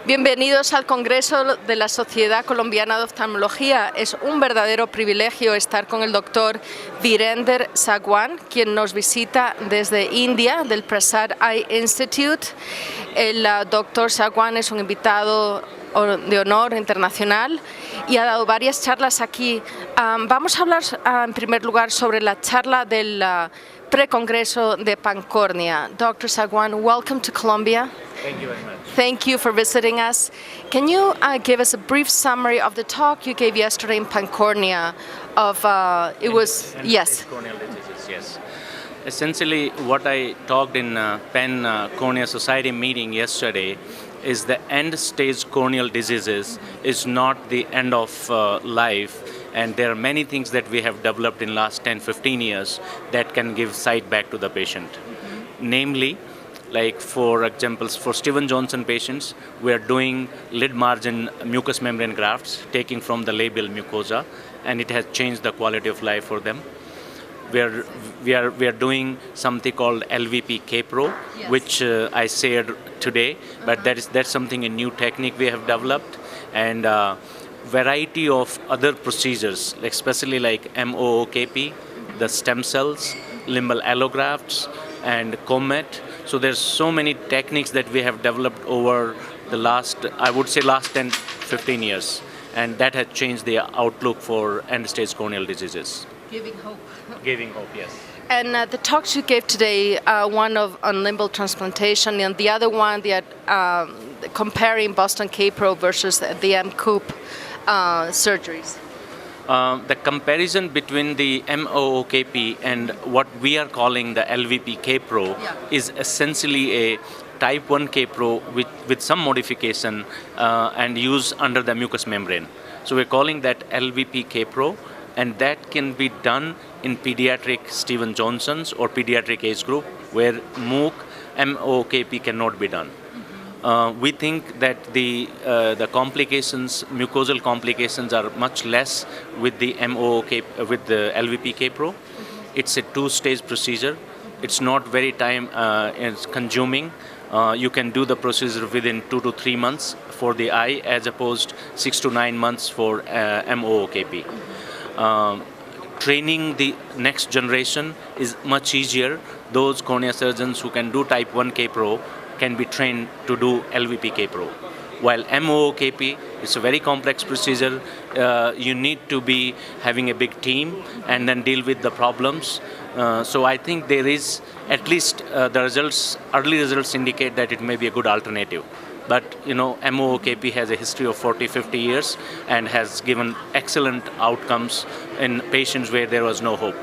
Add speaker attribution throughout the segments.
Speaker 1: Bienvenidos al Congreso de la Sociedad Colombiana de Oftalmología. Es un verdadero privilegio estar con el doctor Virender Sangwan, quien nos visita desde India, del Prasad Eye Institute. El doctor Sangwan es un invitado de honor internacional y ha dado varias charlas aquí. Vamos a hablar en primer lugar sobre la charla del pre-congreso de Pancórnea. Dr. Sangwan, welcome to Colombia.
Speaker 2: Thank you very much.
Speaker 1: Thank you for visiting us. Can you give us a brief summary of the talk you gave yesterday in Pancórnea? Yes.
Speaker 2: Corneal diseases, yes. Essentially, what I talked in Pan Cornea Society meeting yesterday is the end-stage corneal diseases is not the end of life, and there are many things that we have developed in last 10-15 years that can give sight back to the patient. Namely, like for example, for Steven Johnson patients, we are doing lid margin mucous membrane grafts, taking from the labial mucosa, and it has changed the quality of life for them. We are doing something called LVP K-Pro, yes, which I shared today, but that's something, a new technique we have developed, and variety of other procedures, especially like MOOKP, the stem cells, limbal allografts, and COMET. So there's so many techniques that we have developed over the last, I would say last 10-15 years, and that has changed the outlook for end-stage corneal diseases.
Speaker 1: Giving hope.
Speaker 2: Giving hope, yes.
Speaker 1: And the talks you gave today, one on limbal transplantation, and the other one, comparing Boston K-Pro versus the M-COOP surgeries.
Speaker 2: The comparison between the MOOKP and what we are calling the LVP K-Pro is essentially a type 1 K-Pro with some modification and used under the mucous membrane. So we're calling that LVP K-Pro, and that can be done in pediatric Steven Johnson's or pediatric age group where MOOKP cannot be done. We think that the complications, mucosal complications, are much less with the with the LVP K-Pro. It's a two-stage procedure. It's not very time consuming. You can do the procedure within 2 to 3 months for the eye, as opposed 6 to 9 months for MOOKP. Training the next generation is much easier. Those cornea surgeons who can do type 1 K-Pro can be trained to do LVP K-Pro. While MOOKP is a very complex procedure, you need to be having a big team and then deal with the problems. So I think there is, at least the results, early results indicate that it may be a good alternative. But you know, MOOKP has a history of 40-50 years and has given excellent outcomes in patients where there was no hope.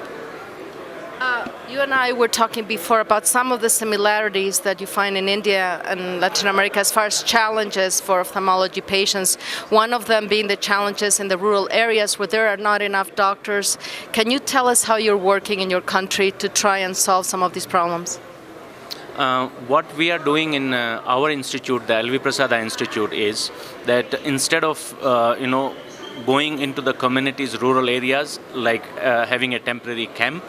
Speaker 1: You and I were talking before about some of the similarities that you find in India and Latin America as far as challenges for ophthalmology patients. One of them being the challenges in the rural areas where there are not enough doctors. Can you tell us how you're working in your country to try and solve some of these problems?
Speaker 2: What we are doing in our institute, the LV Prasad Eye Institute, is that instead of going into the communities, rural areas, like having a temporary camp,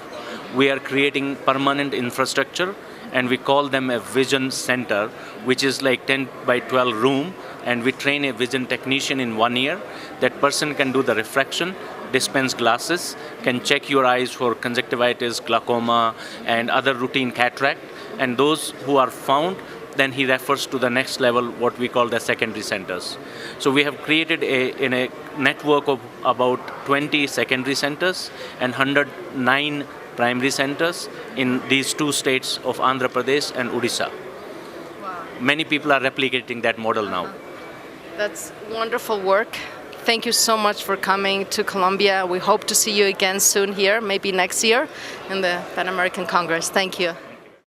Speaker 2: we are creating permanent infrastructure, and we call them a vision center, which is like 10 by 12 room, and we train a vision technician in 1 year. That person can do the refraction, dispense glasses, can check your eyes for conjunctivitis, glaucoma, and other routine cataract, and those who are found, then he refers to the next level, what we call the secondary centers. So we have created a network of about 20 secondary centers and 109 primary centers in these two states of Andhra Pradesh and Odisha.
Speaker 1: Wow.
Speaker 2: Many people are replicating that model now.
Speaker 1: That's wonderful work. Thank you so much for coming to Colombia. We hope to see you again soon here, maybe next year in the Pan American Congress. Thank you.